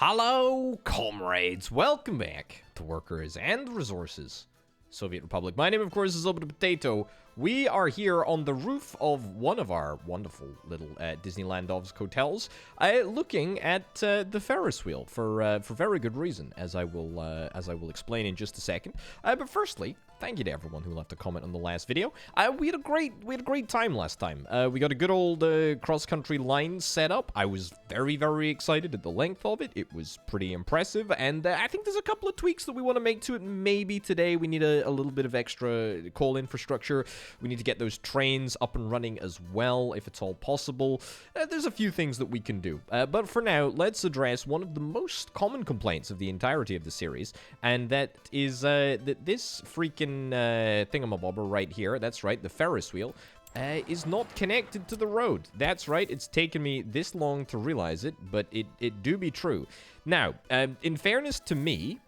Hello, comrades. Welcome back to Workers and Resources, Soviet Republic. My name, of course, is Open Potato. We are here on the roof of one of our wonderful little Disneyland hotels, looking at the Ferris wheel for very good reason, as I will explain in just a second. But firstly, thank you to everyone who left a comment on the last video. We had a great time last time. We got a good old cross-country line set up. I was very excited at the length of it. It was pretty impressive, and I think there's a couple of tweaks that we want to make to it. Maybe today we need a little bit of extra coal infrastructure. We need to get those trains up and running as well, if it's all possible. There's a few things that we can do. But for now, let's address one of the most common complaints of the entirety of the series, and that is that this freaking thingamabobber right here, that's right, the Ferris wheel, is not connected to the road. That's right, it's taken me this long to realize it, but it do be true. Now, in fairness to me,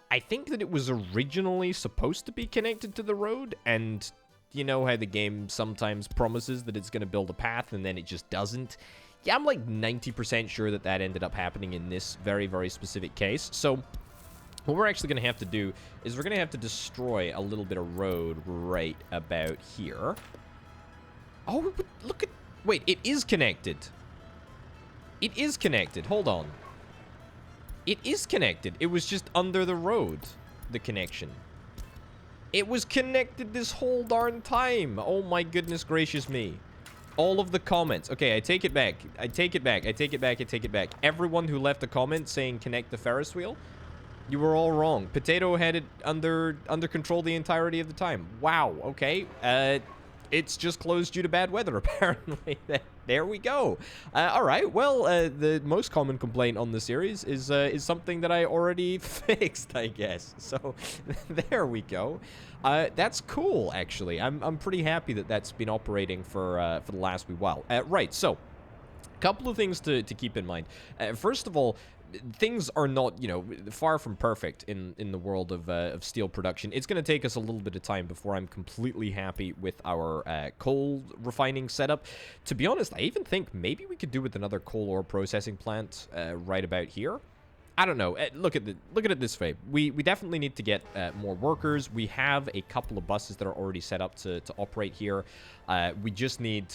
I think that it was originally supposed to be connected to the road, and you know how the game sometimes promises that it's going to build a path and then it just doesn't? Yeah, I'm like 90% sure that that ended up happening in this very specific case. So what we're actually going to have to do is we're going to have to destroy a little bit of road right about here. Oh, look at... Wait, it is connected. It is connected. Hold on. It is connected. It was just under the road, the connection. It was connected this whole darn time. Oh my goodness gracious me. All of the comments. Okay, I take it back. I take it back. I take it back. I take it back. Everyone who left a comment saying connect the Ferris wheel, you were all wrong. Potato had it under control the entirety of the time. Wow, okay. It's just closed due to bad weather, apparently. There we go. All right. Well, the most common complaint on the series is something that I already fixed, I guess. So there we go. That's cool, actually. I'm pretty happy that that's been operating for the last wee while. Right. So, a couple of things to keep in mind. First of all, things are not, far from perfect in the world of steel production. It's going to take us a little bit of time before I'm completely happy with our coal refining setup. To be honest, I even think maybe we could do with another coal ore processing plant right about here. I don't know. Look at it this way. We definitely need to get more workers. We have a couple of buses that are already set up to operate here. We just need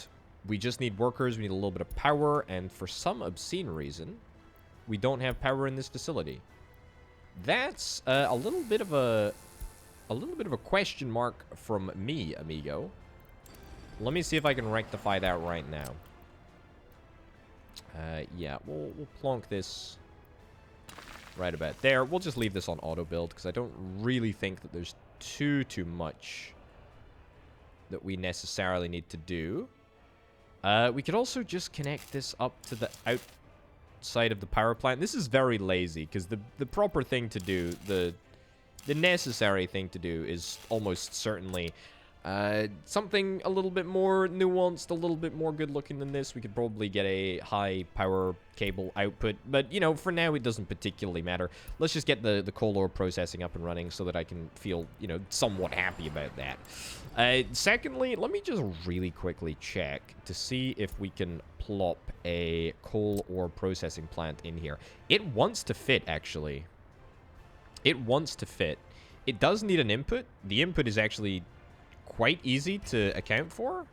workers. We need a little bit of power, and for some obscene reason, we don't have power in this facility. That's a little bit of a question mark from me, amigo. Let me see if I can rectify that right now. Yeah, we'll plonk this right about there. We'll just leave this on auto build because I don't really think that there's too much that we necessarily need to do. We could also just connect this up to the outside of the power plant. This is very lazy because the proper thing to do, the necessary thing to do is almost certainly something a little bit more nuanced, a little bit more good looking than this. We could probably get a high power cable output, but for now it doesn't particularly matter. Let's just get the coal ore processing up and running so that I can feel somewhat happy about that. Secondly, let me just really quickly check to see if we can plop a coal ore processing plant in here. It wants to fit, actually. It wants to fit. It does need an input. The input is actually quite easy to account for.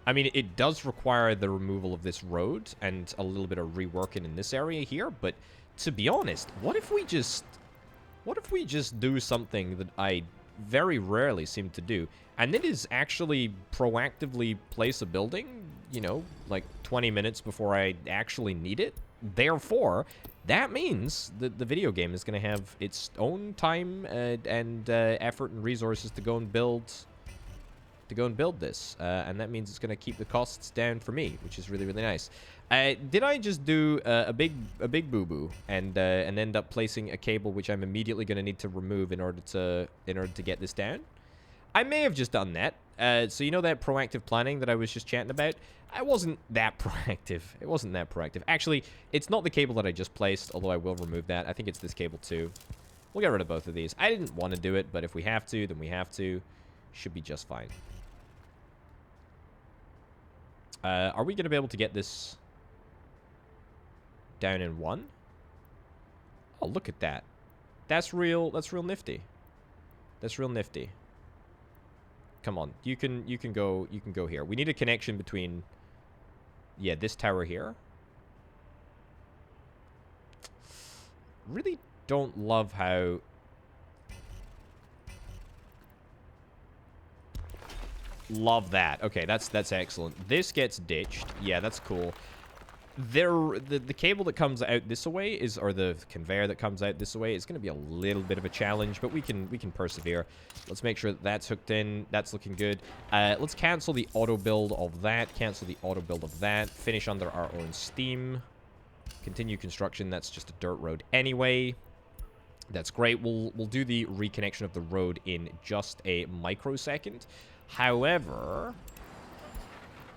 I mean, it does require the removal of this road and a little bit of reworking in this area here, but to be honest, what if we just do something that I very rarely seem to do, and it is actually proactively place a building, like 20 minutes before I actually need it. Therefore, that means that the video game is going to have its own time and effort and resources to go and build this, and that means it's going to keep the costs down for me, which is really nice. Did I just do a big boo-boo and end up placing a cable which I'm immediately going to need to remove in order to get this down? I may have just done that. So that proactive planning that I was just chatting about? I wasn't that proactive. It wasn't that proactive. Actually, it's not the cable that I just placed, although I will remove that. I think it's this cable too. We'll get rid of both of these. I didn't want to do it, but if we have to, then we have to. Should be just fine. Are we going to be able to get this down in one? Oh, look at that. That's real nifty. That's real nifty. Come on. You can go here. We need a connection between, yeah, this tower here. Really don't love how love that. Okay, that's excellent. This gets ditched. Yeah, that's cool. The cable that comes out this way is, or the conveyor that comes out this way is going to be a little bit of a challenge, but we can persevere. Let's make sure that that's hooked in. That's looking good. Let's cancel the auto build of that. Cancel the auto build of that. Finish under our own steam. Continue construction. That's just a dirt road anyway. That's great. We'll do the reconnection of the road in just a microsecond. However,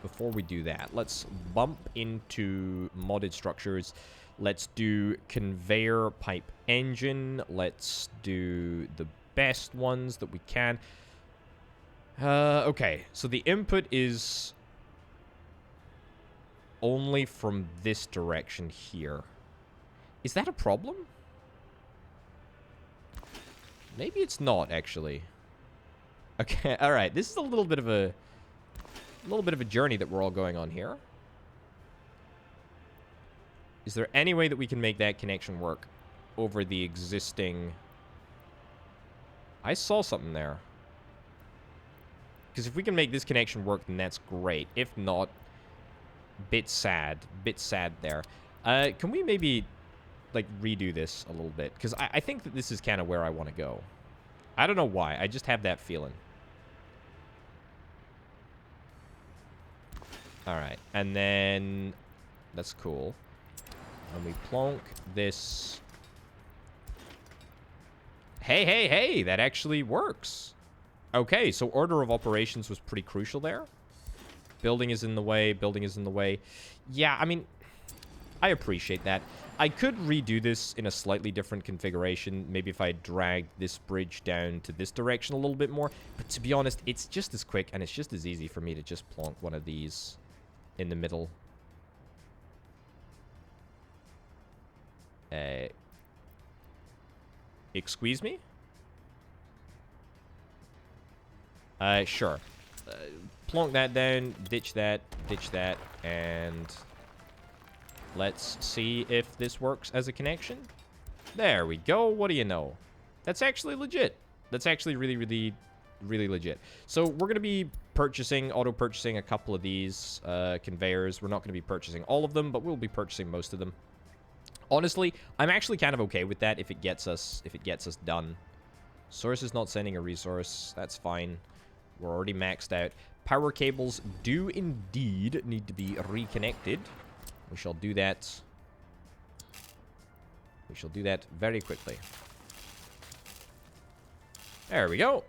before we do that, let's bump into modded structures. Let's do conveyor pipe engine. Let's do the best ones that we can. Okay, so the input is only from this direction here. Is that a problem? Maybe it's not, actually. Okay, alright. This is a little bit of a journey that we're all going on here. Is there any way that we can make that connection work over the existing... I saw something there. Because if we can make this connection work, then that's great. If not, bit sad there. Can we maybe, like, redo this a little bit? Because I think that this is kind of where I want to go. I don't know why. I just have that feeling. Alright, and then... That's cool. And we plonk this... Hey! That actually works. Okay, so order of operations was pretty crucial there. Building is in the way. Yeah, I mean... I appreciate that. I could redo this in a slightly different configuration. Maybe if I dragged this bridge down to this direction a little bit more. But to be honest, it's just as quick and it's just as easy for me to just plonk one of these in the middle. Excuse me? Sure. Plonk that down, ditch that, and let's see if this works as a connection. There we go. What do you know? That's actually legit. That's actually really legit. So we're going to be auto-purchasing a couple of these conveyors. We're not going to be purchasing all of them, but we'll be purchasing most of them. Honestly, I'm actually kind of okay with that if it gets us done. Source is not sending a resource. That's fine. We're already maxed out. Power cables do indeed need to be reconnected. We shall do that. We shall do that very quickly. There we go.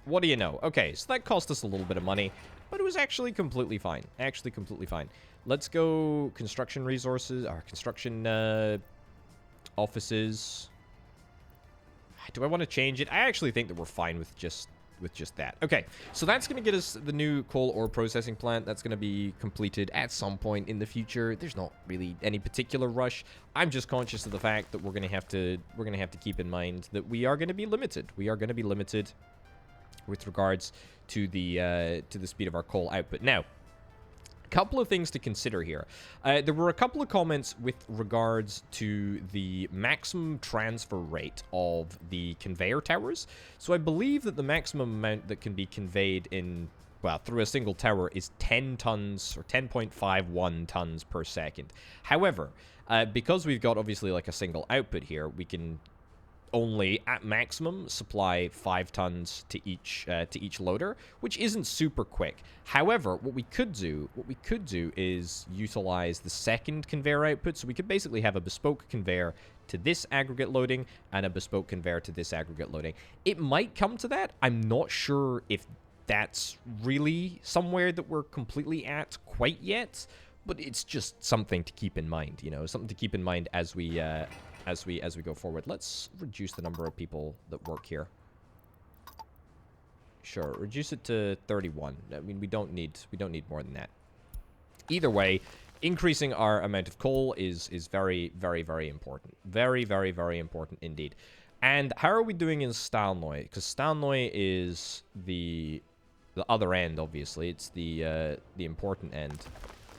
What do you know? Okay, so that cost us a little bit of money, but it was actually completely fine. Actually completely fine. Let's go construction resources, or construction offices. Do I want to change it? I actually think that we're fine with just that. Okay, so that's going to get us the new coal ore processing plant. That's going to be completed at some point in the future. There's not really any particular rush. I'm just conscious of the fact that we're going to have to keep in mind that we are going to be limited. We are going to be limited with regards to the speed of our coal output. Now, couple of things to consider here. There were a couple of comments with regards to the maximum transfer rate of the conveyor towers. So I believe that the maximum amount that can be conveyed in, well, through a single tower is 10 tons or 10.51 tons per second. However, because we've got obviously like a single output here, we can only at maximum supply 5 tons to each loader, which isn't super quick. However, what we could do is utilize the second conveyor output. So we could basically have a bespoke conveyor to this aggregate loading and a bespoke conveyor to this aggregate loading. It might come to that. I'm not sure if that's really somewhere that we're completely at quite yet, but it's just something to keep in mind, you know, something to keep in mind as we go forward. Let's reduce the number of people that work here. Sure, reduce it to 31. I mean, we don't need more than that. Either way, increasing our amount of coal is very, very, very important. Very, very, very important indeed. And how are we doing in Stalnoy? Because Stalnoy is the other end, obviously. It's the important end.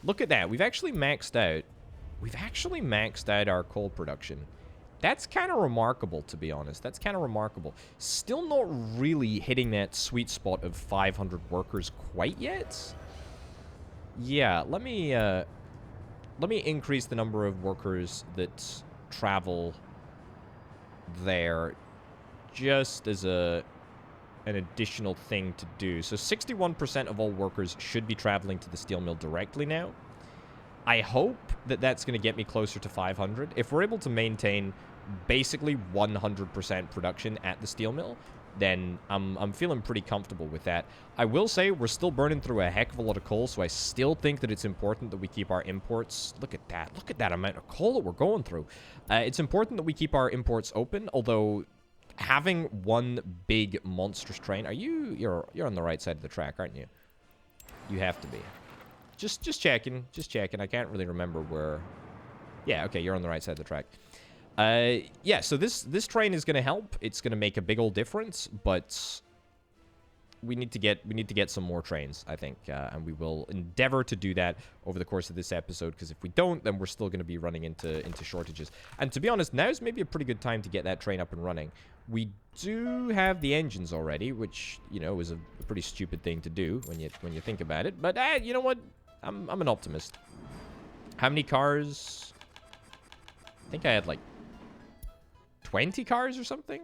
Look at that. We've actually maxed out. We've actually maxed out our coal production. That's kind of remarkable, to be honest. That's kind of remarkable. Still not really hitting that sweet spot of 500 workers quite yet. Yeah, let me increase the number of workers that travel there just as an additional thing to do. So 61% of all workers should be traveling to the steel mill directly now. I hope that that's going to get me closer to 500. If we're able to maintain basically 100% production at the steel mill, then I'm feeling pretty comfortable with that. I will say we're still burning through a heck of a lot of coal, so I still think that it's important that we keep our imports. Look at that. Look at that amount of coal that we're going through. It's important that we keep our imports open, although having one big monstrous train... You're on the right side of the track, aren't you? You have to be. Just checking. Just checking. I can't really remember where... Yeah, okay, you're on the right side of the track. Yeah, so this train is going to help. It's going to make a big old difference, but we need to get some more trains, I think, and we will endeavor to do that over the course of this episode, because if we don't, then we're still going to be running into shortages. And to be honest, now's maybe a pretty good time to get that train up and running. We do have the engines already, which, you know, is a pretty stupid thing to do when you think about it, but you know what? I'm an optimist. How many cars? I think I had like 20 cars or something.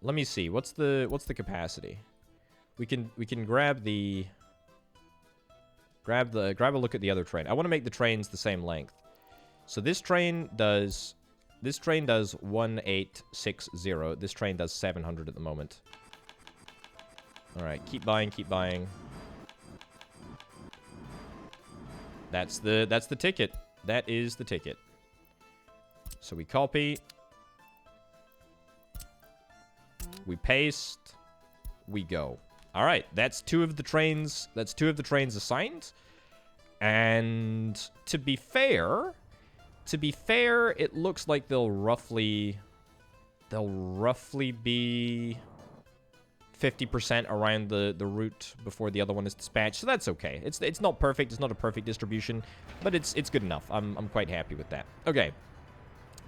Let me see. What's the capacity? We can grab a look at the other train. I want to make the trains the same length. So this train does 1860. This train does 700 at the moment. All right, keep buying, keep buying. That's the ticket. That is the ticket. So we copy. We paste. We go. All right, that's two of the trains. That's two of the trains assigned. And to be fair, it looks like they'll roughly be 50% around the route before the other one is dispatched, so that's okay. It's not perfect. It's not a perfect distribution, but it's good enough. I'm quite happy with that. Okay.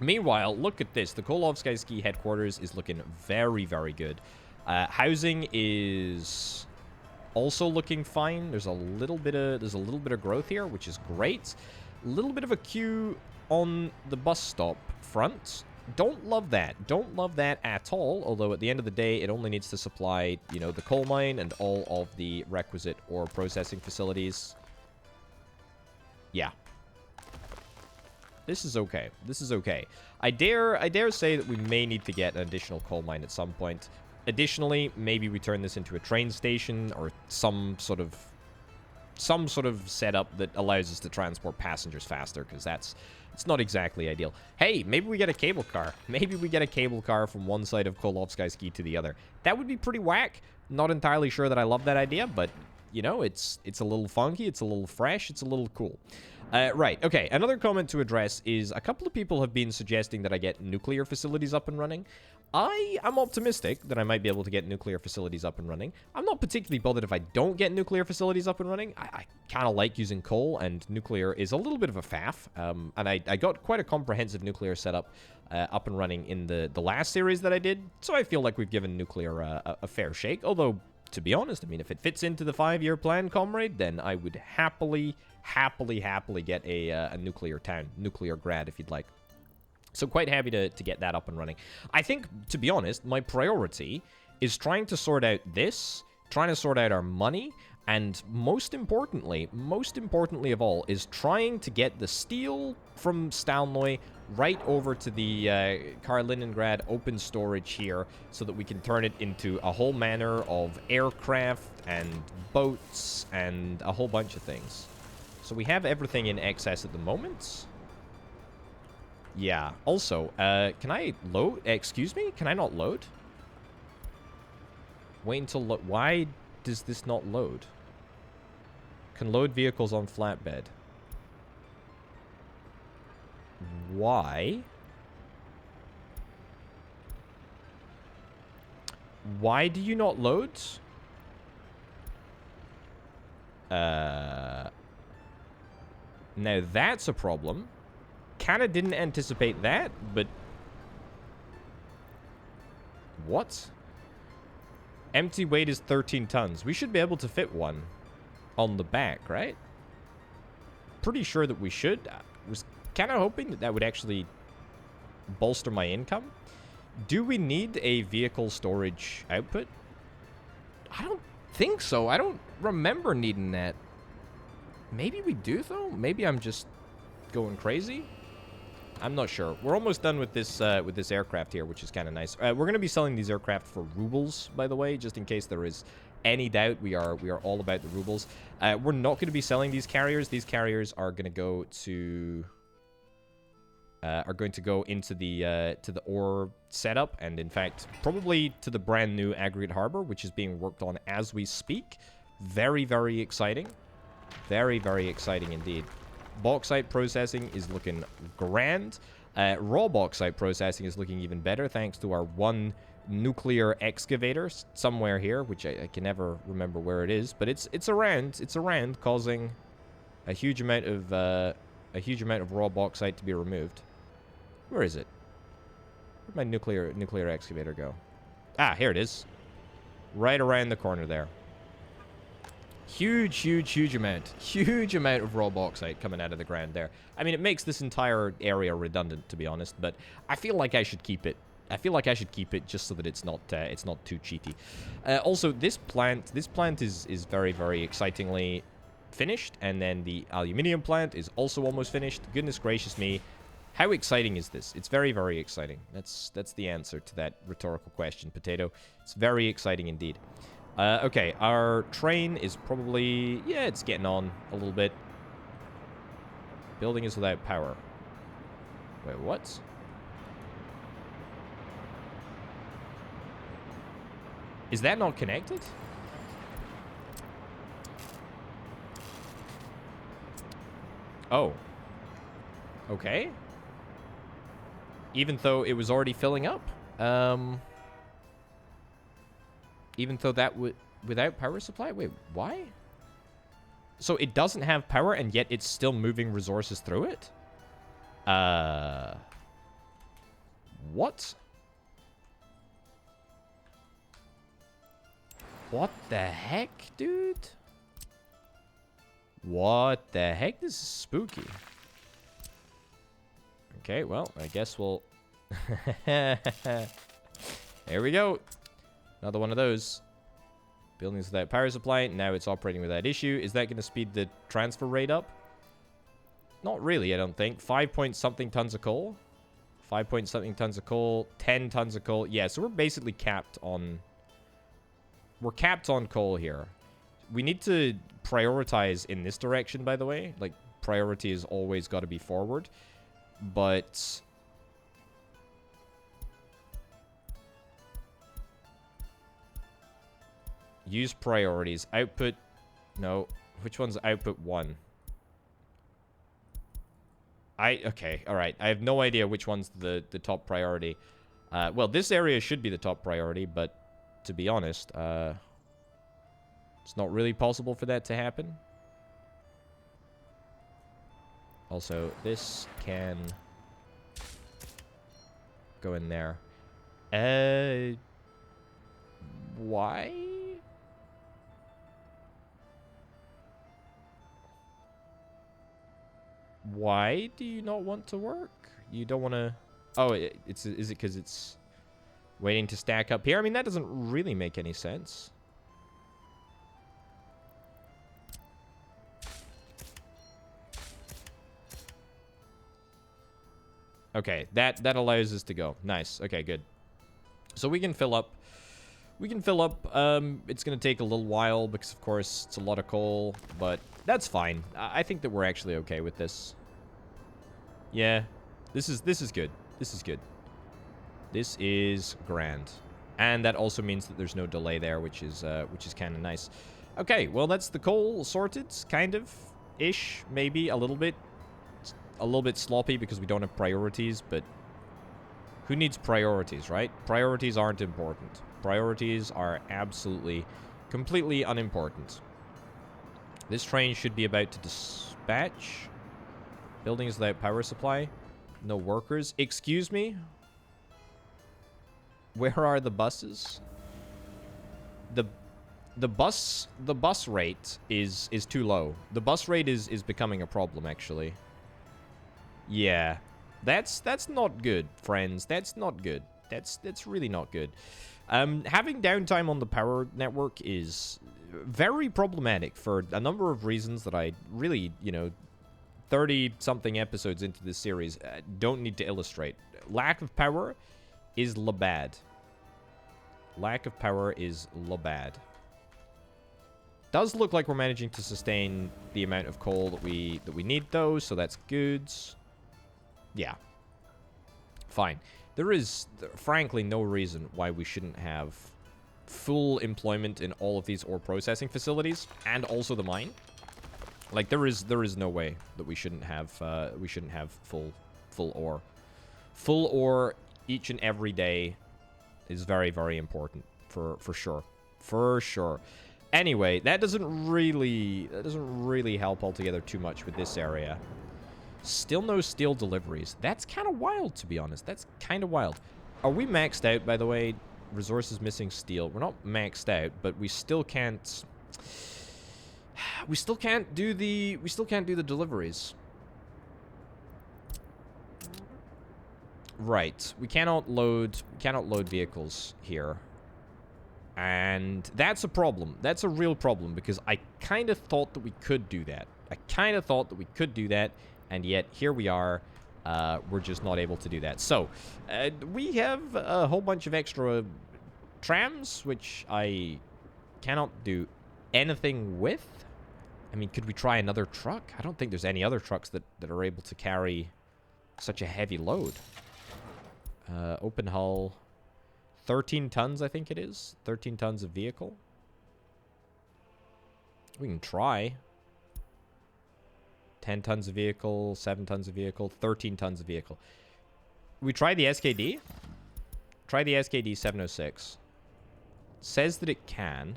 Meanwhile, look at this. The Kolovsky headquarters is looking very, very good. Housing is also looking fine. There's a little bit of growth here, which is great. A little bit of a queue on the bus stop front. Don't love that. Don't love that at all, although at the end of the day, it only needs to supply, you know, the coal mine and all of the requisite ore processing facilities. Yeah. This is okay. This is okay. I dare say that we may need to get an additional coal mine at some point. Additionally, maybe we turn this into a train station or some sort of setup that allows us to transport passengers faster, because it's not exactly ideal. Hey, maybe we get a cable car. Maybe we get a cable car from one side of Kolovsky to the other. That would be pretty whack. Not entirely sure that I love that idea, but, you know, it's a little funky, it's a little fresh, it's a little cool. Right, okay, another comment to address is a couple of people have been suggesting that I get nuclear facilities up and running. I'm optimistic that I might be able to get nuclear facilities up and running. I'm not particularly bothered if I don't get nuclear facilities up and running. I kind of like using coal, and nuclear is a little bit of a faff. And I got quite a comprehensive nuclear setup up and running in the last series that I did, so I feel like we've given nuclear a fair shake. Although, to be honest, I mean, if it fits into the 5-year plan, comrade, then I would happily get a nuclear town, nuclear grad, if you'd like. So quite happy to get that up and running. I think, to be honest, my priority is trying to sort out this, trying to sort out our money, and most importantly of all, is trying to get the steel from Stalnoy right over to the Kaliningrad open storage here, so that we can turn it into a whole manner of aircraft and boats and a whole bunch of things. So we have everything in excess at the moment. Yeah. Also, can I load? Excuse me? Can I not load? Wait until... Why does this not load? Can load vehicles on flatbed. Why? Why do you not load? Now that's a problem. Kinda didn't anticipate that, but... What? Empty weight is 13 tons. We should be able to fit one on the back, right? Pretty sure that we should. I was kind of hoping that that would actually bolster my income. Do we need a vehicle storage output? I don't think so. I don't remember needing that. Maybe we do, though? Maybe I'm just going crazy? I'm not sure. We're almost done with this aircraft here, which is kind of nice. We're going to be selling these aircraft for rubles, by the way, just in case there is any doubt. We are all about the rubles. We're not going to be selling these carriers. These carriers are going to go to into the ore setup, and in fact probably to the brand new aggregate harbor, which is being worked on as we speak. Very, very exciting. Very, very exciting indeed. Bauxite processing is looking grand. Raw bauxite processing is looking even better thanks to our one nuclear excavator somewhere here, which I can never remember where it is, but it's around. It's around, causing a huge amount of raw bauxite to be removed. Where is it? Where'd my nuclear excavator go? Ah, here it is. Right around the corner there. Huge amount of raw bauxite coming out of the ground there. I mean, it makes this entire area redundant, to be honest, but I feel like I should keep it. I feel like I should keep it just so that it's not too cheaty. Also, this plant is very, very excitingly finished, and then the aluminium plant is also almost finished. Goodness gracious me. How exciting is this? It's very, very exciting. That's the answer to that rhetorical question, Potato. It's very exciting indeed. Okay, our train is probably... Yeah, it's getting on a little bit. Building is without power. Wait, what? Is that not connected? Oh. Okay. Even though it was already filling up. Even though that would... Without power supply? Wait, why? So it doesn't have power and yet it's still moving resources through it? What? What the heck, dude? What the heck? This is spooky. Okay, well, I guess we'll... There we go. Another one of those. Buildings without power supply. Now it's operating without issue. Is that going to speed the transfer rate up? Not really, I don't think. 5 point something tons of coal. 5 point something tons of coal. 10 tons of coal. Yeah, so we're basically capped on... We're capped on coal here. We need to prioritize in this direction, by the way. Like, priority has always got to be forward. But... Use priorities. Output... No. Which one's output 1? Okay, alright. I have no idea which one's the top priority. Well, this area should be the top priority, but to be honest, it's not really possible for that to happen. Also, this can go in there. Why? Why do you not want to work? You don't want to... Oh, is it because it's waiting to stack up here? I mean, that doesn't really make any sense. Okay, that allows us to go. Nice. Okay, good. So we can fill up. We can fill up. It's going to take a little while because, of course, it's a lot of coal, but that's fine. I think that we're actually okay with this. Yeah, this is good. This is good. This is grand, and that also means that there's no delay there, which is kind of nice. Okay, well, that's the coal sorted, kind of, ish, maybe, a little bit. It's a little bit sloppy because we don't have priorities, but who needs priorities, right? Priorities aren't important. Priorities are absolutely, completely unimportant. This train should be about to dispatch. Buildings without power supply. No workers. Excuse me? Where are the buses? The bus rate is too low. The bus rate is becoming a problem, actually. Yeah. That's not good, friends. That's not good. That's really not good. Having downtime on the power network is very problematic for a number of reasons that I really, 30-something episodes into this series don't need to illustrate. Lack of power is bad. Lack of power is bad. Does look like we're managing to sustain the amount of coal that we need, though, so that's good. Yeah. Fine. There is, frankly, no reason why we shouldn't have full employment in all of these ore processing facilities, and also the mine. Like, there is no way that we shouldn't have full ore. Full ore each and every day is very, very important for sure. For sure. Anyway, that doesn't really help altogether too much with this area. Still no steel deliveries. That's kind of wild, to be honest. That's kind of wild. Are we maxed out, by the way? Resources missing steel. We're not maxed out, but we still can't. We still can't do the deliveries. Right. We cannot load vehicles here. And that's a problem. That's a real problem, because I kind of thought that we could do that. And yet, here we are. We're just not able to do that. So, we have a whole bunch of extra trams, which I cannot do anything with. I mean, could we try another truck? I don't think there's any other trucks that are able to carry such a heavy load. Open hull. 13 tons, I think it is. 13 tons of vehicle. We can try. 10 tons of vehicle, 7 tons of vehicle, 13 tons of vehicle. We try the SKD? Try the SKD 706. Says that it can.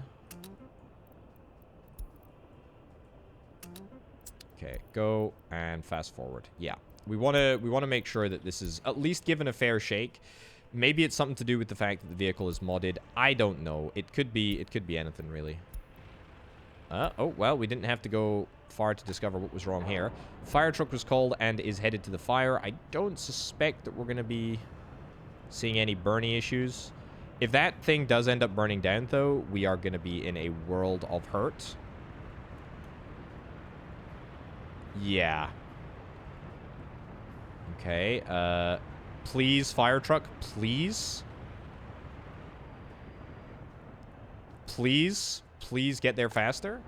Okay, go and fast forward. Yeah. We want to make sure that this is at least given a fair shake. Maybe it's something to do with the fact that the vehicle is modded. I don't know. It could be anything, really. Oh, well, we didn't have to go far to discover what was wrong here. Fire truck was called and is headed to the fire. I don't suspect that we're going to be seeing any burning issues. If that thing does end up burning down, though, we are going to be in a world of hurt. Yeah. Okay, please, fire truck, please. Please get there faster.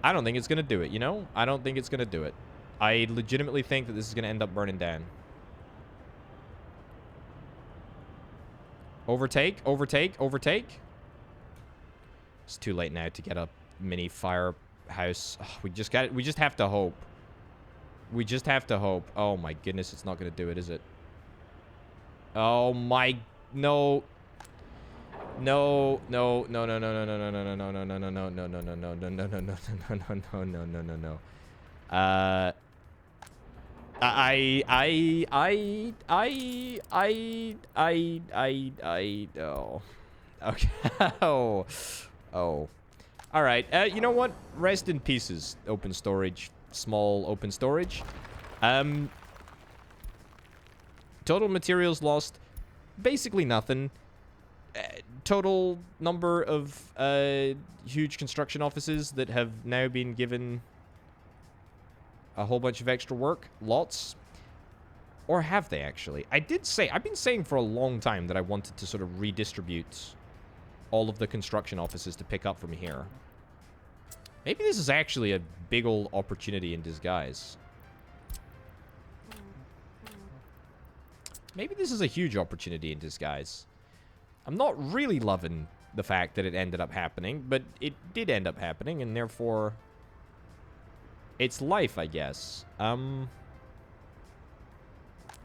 I don't think it's going to do it, you know? I don't think it's going to do it. I legitimately think that this is going to end up burning down. Overtake. It's too late now to get a mini firehouse. Ugh, we just have to hope. We just have to hope. Oh my goodness, it's not going to do it, is it? Oh my... No. No. Oh. Okay. Oh. All right. You know what? Rest in pieces, open storage. Small open storage. Total materials lost. Basically nothing. Total number of huge construction offices that have now been given a whole bunch of extra work. Lots. Or have they actually? I've been saying for a long time that I wanted to sort of redistribute all of the construction offices to pick up from here. Maybe this is actually a big old opportunity in disguise. Maybe this is a huge opportunity in disguise. I'm not really loving the fact that it ended up happening, but it did end up happening, and therefore, it's life, I guess.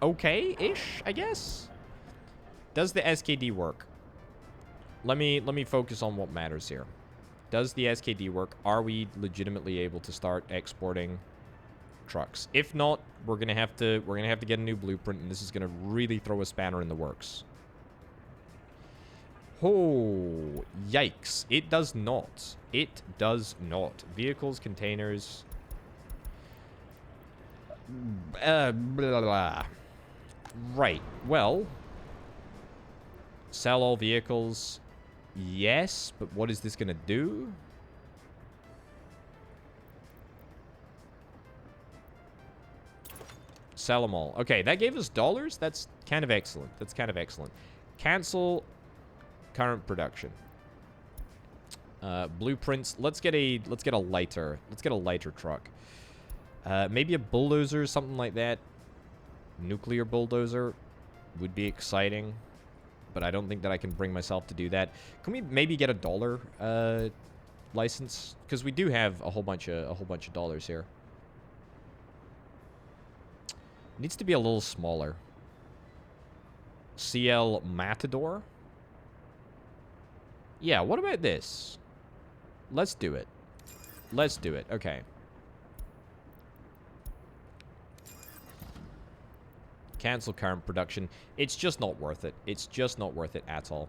Okay-ish, I guess? Does the SKD work? Let me focus on what matters here. Does the SKD work? Are we legitimately able to start exporting trucks? If not, we're gonna have to get a new blueprint, and this is gonna really throw a spanner in the works. Oh, yikes. It does not. It does not. Vehicles, containers. Blah, blah, blah. Right. Well, sell all vehicles. Yes, but what is this going to do? Sell them all. Okay, that gave us dollars. That's kind of excellent. That's kind of excellent. Cancel current production. Blueprints. Let's get a lighter truck. Maybe a bulldozer, something like that. Nuclear bulldozer would be exciting, but I don't think that I can bring myself to do that. Can we maybe get a dollar license? Because we do have a whole bunch of dollars here. It needs to be a little smaller. CL Matador. Yeah, what about this? Let's do it. Let's do it. Okay. Cancel current production. It's just not worth it. It's just not worth it at all.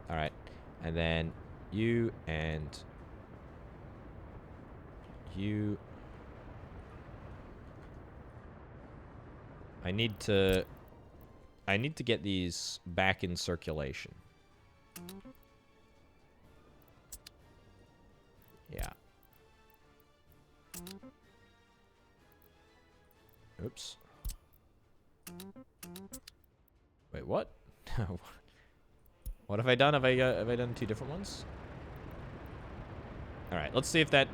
All right. And then you and you. I need to get these back in circulation. Yeah. Oops. Wait, what? What have I done? Have I done two different ones? All right, let's see if that...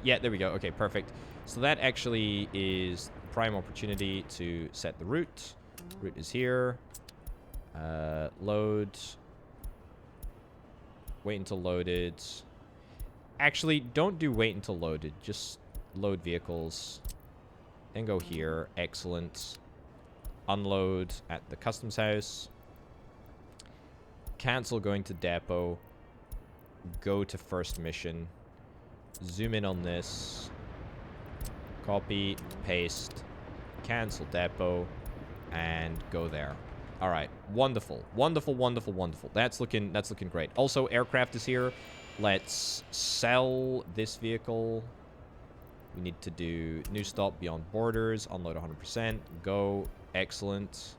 yeah, there we go. Okay, perfect. So that actually is prime opportunity to set the route. Route is here. Load. Wait until loaded. Actually, don't do wait until loaded. Just load vehicles. Then go here. Excellent. Unload at the customs house. Cancel going to depot. Go to first mission. Zoom in on this. Copy, paste, cancel depot, and go there. All right, wonderful, wonderful, wonderful, wonderful. That's looking great. Also, aircraft is here. Let's sell this vehicle. We need to do new stop beyond borders. Unload 100%. Go. Excellent.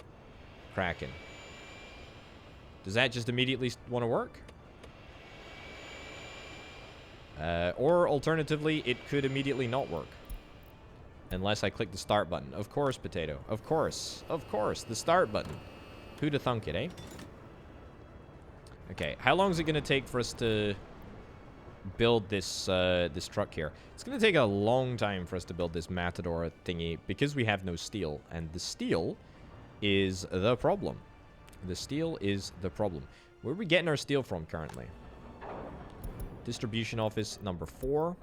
Kraken. Does that just immediately want to work? Or alternatively, it could immediately not work. Unless I click the start button. Of course, Potato. Of course. Of course. The start button. Who'da thunk it, eh? Okay. How long is it going to take for us to build this this truck here? It's going to take a long time for us to build this Matador thingy because we have no steel. And the steel is the problem. The steel is the problem. Where are we getting our steel from currently? Distribution office number 4.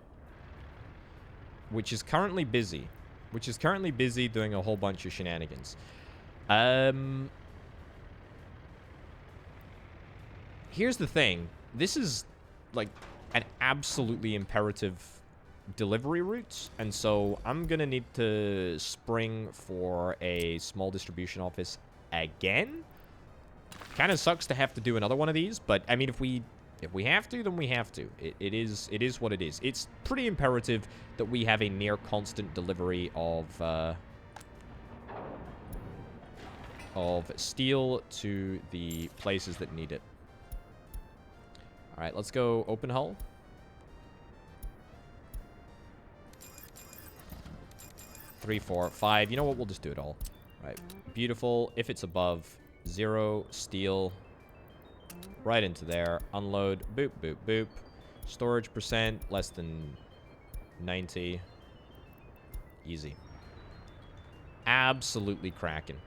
Which is currently busy. Which is currently busy doing a whole bunch of shenanigans. Here's the thing. This is, like, an absolutely imperative delivery route. And so I'm going to need to spring for a small distribution office again. Kind of sucks to have to do another one of these. But, I mean, if we have to, then we have to. It is what it is. It's pretty imperative that we have a near constant delivery of steel to the places that need it. All right, let's go open hull. Three, 4, 5. You know what? We'll just do it all. All right, beautiful. If it's above 0, steel. Right into there. Unload. Boop, boop, boop. Storage percent less than 90. Easy. Absolutely cracking.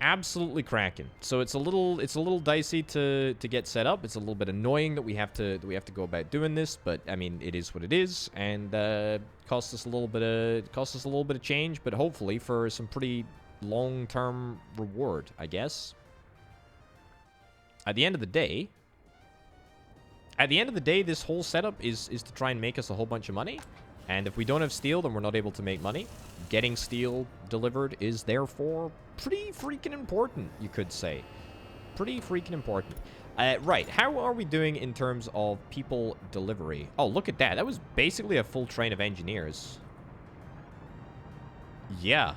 absolutely cracking. So it's a little dicey to get set up. It's a little bit annoying that we have to go about doing this, but I mean it is what it is, and costs us a little bit of change, but hopefully for some pretty long-term reward, I guess. At the end of the day, this whole setup is to try and make us a whole bunch of money. And if we don't have steel, then we're not able to make money. Getting steel delivered is therefore pretty freaking important, you could say. Pretty freaking important. Right, how are we doing in terms of people delivery? Oh, look at that. That was basically a full train of engineers. Yeah.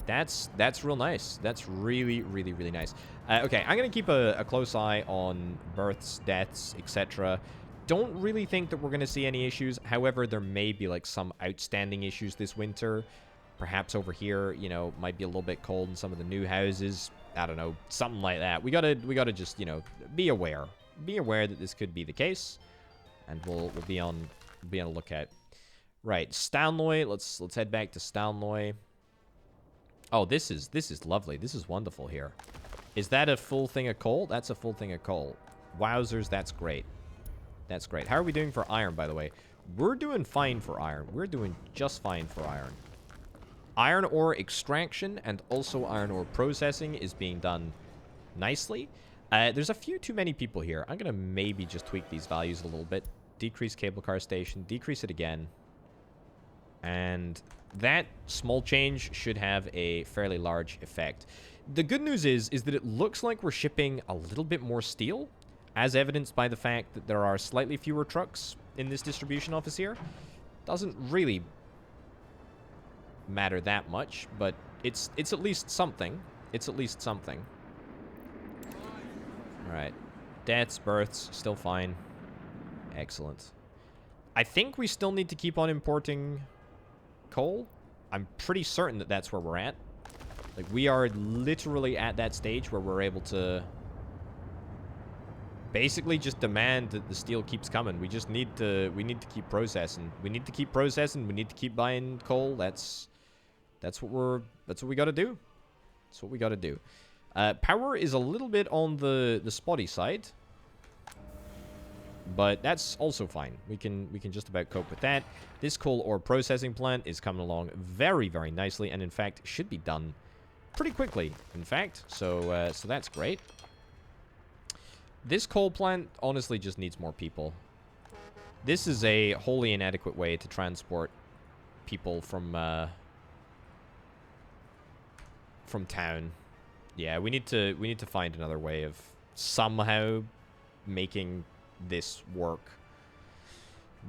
That's real nice. That's really, really, really nice. Okay, I'm going to keep a close eye on births, deaths, etc. Don't really think that we're going to see any issues. However, there may be like some outstanding issues this winter. Perhaps over here, you know, might be a little bit cold in some of the new houses. I don't know, something like that. We gotta just, you know, be aware. Be aware that this could be the case, and we'll be on a lookout. Right, Stalnoy. Let's head back to Stalnoy. Oh, this is lovely. This is wonderful here. Is that a full thing of coal? That's a full thing of coal. Wowzers, that's great. That's great. How are we doing for iron, by the way? We're doing fine for iron. We're doing just fine for iron. Iron ore extraction and also iron ore processing is being done nicely. There's a few too many people here. I'm going to maybe just tweak these values a little bit. Decrease cable car station. Decrease it again. And that small change should have a fairly large effect. The good news is that it looks like we're shipping a little bit more steel, as evidenced by the fact that there are slightly fewer trucks in this distribution office here. Doesn't really matter that much, but it's at least something. It's at least something. All right. Deaths, births, still fine. Excellent. I think we still need to keep on importing coal. I'm pretty certain that that's where we're at. Like, we are literally at that stage where we're able to basically just demand that the steel keeps coming. We just need to keep processing. We need to keep processing. We need to keep buying coal. That's what we got to do. That's what we got to do. Power is a little bit on the spotty side, but that's also fine. We can just about cope with that. This coal ore processing plant is coming along very, very nicely, and in fact should be done pretty quickly, in fact. So that's great. This coal plant honestly just needs more people. This is a wholly inadequate way to transport people from town. Yeah, we need to find another way of somehow making this work.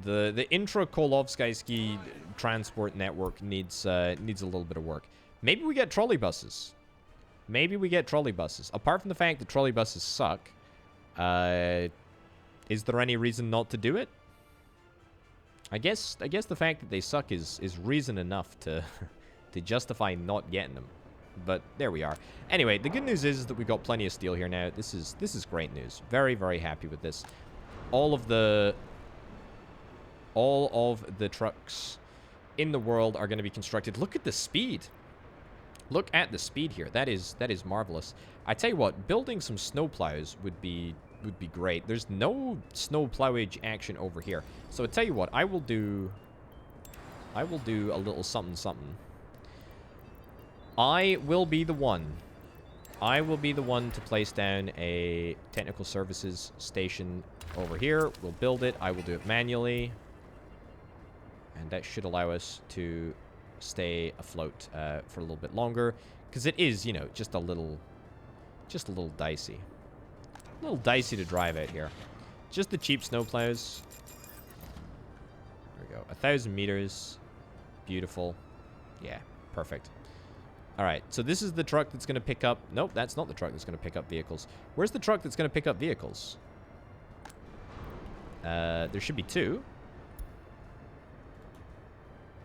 The intra-Kolovskaysky transport network needs a little bit of work. Maybe we get trolley buses. Maybe we get trolley buses. Apart from the fact that trolley buses suck, is there any reason not to do it? I guess the fact that they suck is reason enough to to justify not getting them. But there we are. Anyway, the good news is that we've got plenty of steel here now. This is great news. Very, very happy with this. All of the trucks in the world are going to be constructed. Look at the speed. Look at the speed here. That is marvelous. I tell you what, building some snowplows would be great. There's no snow plowage action over here. So I tell you what, I will do a little something something. I will be the one to place down a technical services station over here. We'll build it. I will do it manually. And that should allow us to stay afloat for a little bit longer. Because it is, you know, just a little dicey. A little dicey to drive out here. Just the cheap snowplows. There we go. 1,000 meters. Beautiful. Yeah, perfect. All right, so this is the truck that's going to pick up... Nope, that's not the truck that's going to pick up vehicles. Where's the truck that's going to pick up vehicles? There should be two.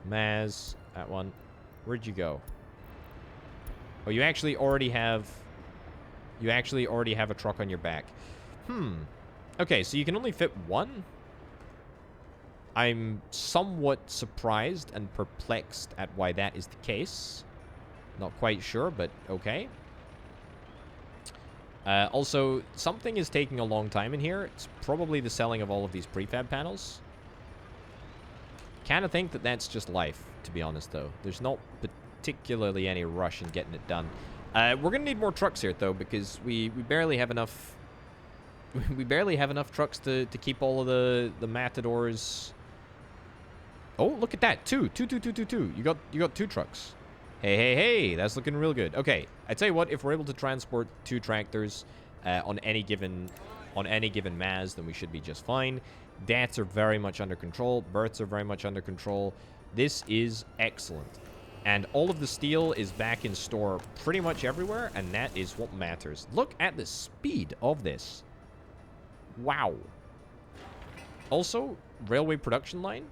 Maz, that one. Where'd you go? Oh, you actually already have a truck on your back. Okay, so you can only fit one? I'm somewhat surprised and perplexed at why that is the case. Not quite sure, but okay. Also, something is taking a long time in here. It's probably the selling of all of these prefab panels. Kind of think that that's just life, to be honest, though. There's not particularly any rush in getting it done. We're going to need more trucks here, though, because we barely have enough... we barely have enough trucks to keep all of the Matadors... Oh, look at that. Two. You got 2 trucks. Hey, that's looking real good. Okay, I tell you what, if we're able to transport 2 tractors on any given Maz, then we should be just fine. Dats are very much under control. Berths are very much under control. This is excellent. And all of the steel is back in store pretty much everywhere, and that is what matters. Look at the speed of this. Wow. Also, railway production line.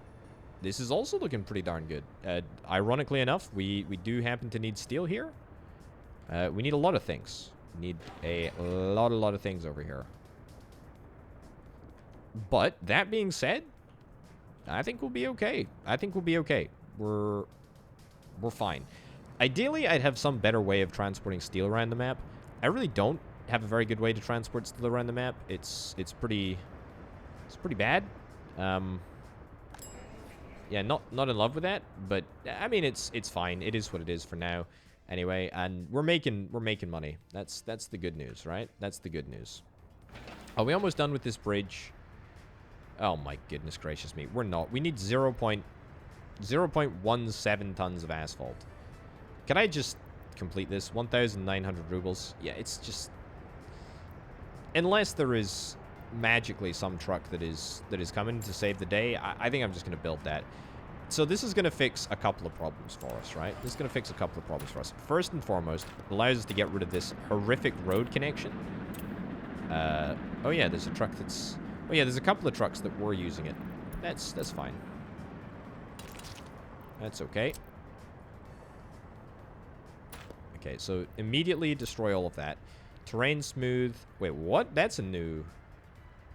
This is also looking pretty darn good. Ironically enough, we do happen to need steel here. We need a lot of things. We need a lot of things over here. But that being said, I think we'll be okay. We're fine. Ideally, I'd have some better way of transporting steel around the map. I really don't have a very good way to transport steel around the map. It's pretty bad. Yeah, not in love with that, but I mean it's fine. It is what it is for now. Anyway, and we're making money. That's the good news, right? That's the good news. Are we almost done with this bridge? Oh my goodness gracious me. We're not. We need 0.17 tons of asphalt. Can I just complete this? 1,900 rubles. Yeah, it's just... Unless there is magically some truck that is coming to save the day, I think I'm just going to build that. So this is going to fix a couple of problems for us, right? This is going to fix a couple of problems for us. First and foremost, it allows us to get rid of this horrific road connection. Oh yeah, there's a truck that's... Oh yeah, there's a couple of trucks that were using it. That's fine. That's okay. Okay, so immediately destroy all of that. Terrain smooth. Wait, what? That's a new...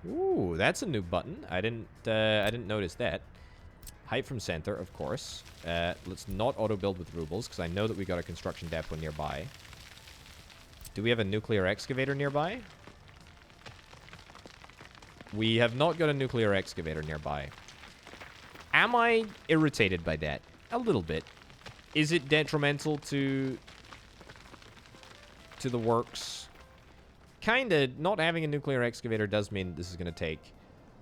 Ooh, that's a new button. I didn't notice that. Height from center, of course. Let's not auto-build with rubles, because I know that we got a construction depot nearby. Do we have a nuclear excavator nearby? We have not got a nuclear excavator nearby. Am I irritated by that? A little bit. Is it detrimental to the works? Kinda. Not having a nuclear excavator does mean this is going to take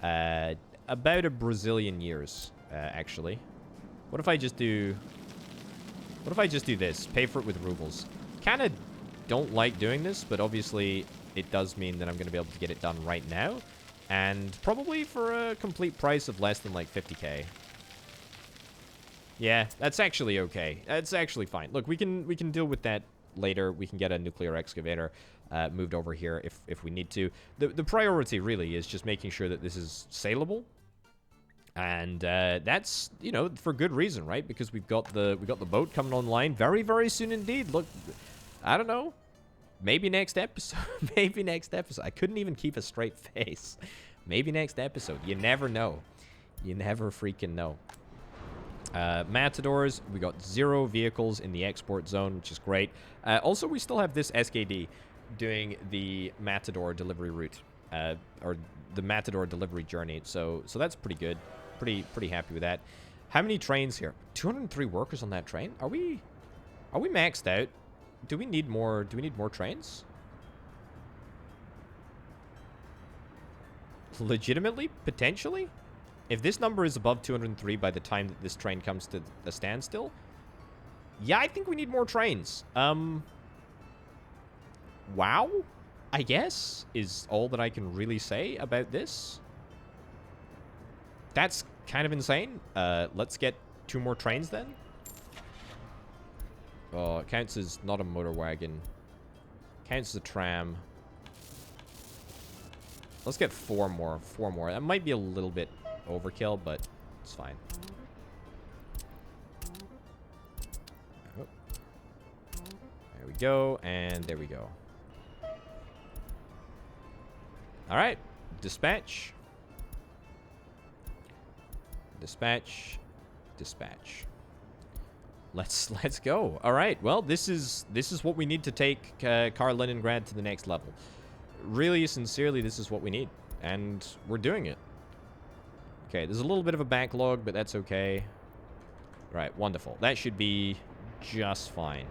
about a Brazilian years, actually. What if I just do... What if I just do this? Pay for it with rubles. Kinda don't like doing this, but obviously it does mean that I'm going to be able to get it done right now. And probably for a complete price of less than like 50k. Yeah, that's actually okay. That's actually fine. Look, we can deal with that later. We can get a nuclear excavator moved over here if we need to. The priority really is just making sure that this is saleable. And that's, you know, for good reason, right? Because we got the boat coming online very, very soon indeed. Look, I don't know. Maybe next episode. Maybe next episode. I couldn't even keep a straight face. Maybe next episode. You never know. You never freaking know. Matadors. We got 0 vehicles in the export zone, which is great. Also, we still have this SKD doing the Matador delivery route. Or the Matador delivery journey. So that's pretty good. Pretty happy with that. How many trains here? 203 workers on that train? Are we maxed out? Do we need more trains? Legitimately? Potentially? If this number is above 203 by the time that this train comes to a standstill, yeah, I think we need more trains. Wow, I guess, is all that I can really say about this. That's kind of insane. Let's get 2 more trains then. Oh, it counts as not a motor wagon. Counts as a tram. Let's get 4 more. 4 more. That might be a little bit overkill, but it's fine. Oh. There we go, and there we go. All right, dispatch. Dispatch. Dispatch. Let's go. All right. Well, this is what we need to take Kaliningrad to the next level. really, sincerely, this is what we need. And we're doing it. Okay, there's a little bit of a backlog, but that's okay. Right, wonderful. That should be just fine.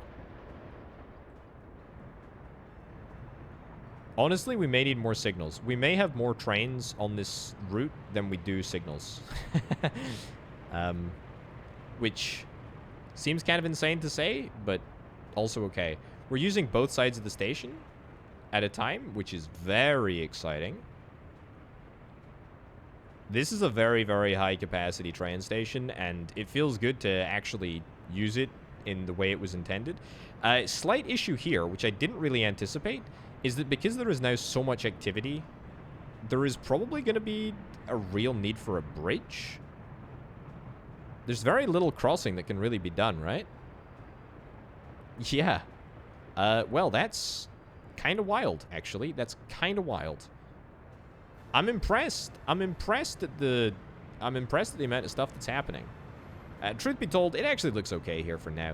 Honestly, we may need more signals. We may have more trains on this route than we do signals. Which seems kind of insane to say, but also okay. We're using both sides of the station at a time, which is very exciting. This is a very, very high capacity train station, and it feels good to actually use it in the way it was intended. Slight issue here, which I didn't really anticipate, is that because there is now so much activity, there is probably going to be a real need for a bridge. There's very little crossing that can really be done, right? Yeah. Well, that's kind of wild, actually. That's kind of wild. I'm impressed. I'm impressed at the amount of stuff that's happening. Truth be told, it actually looks okay here for now.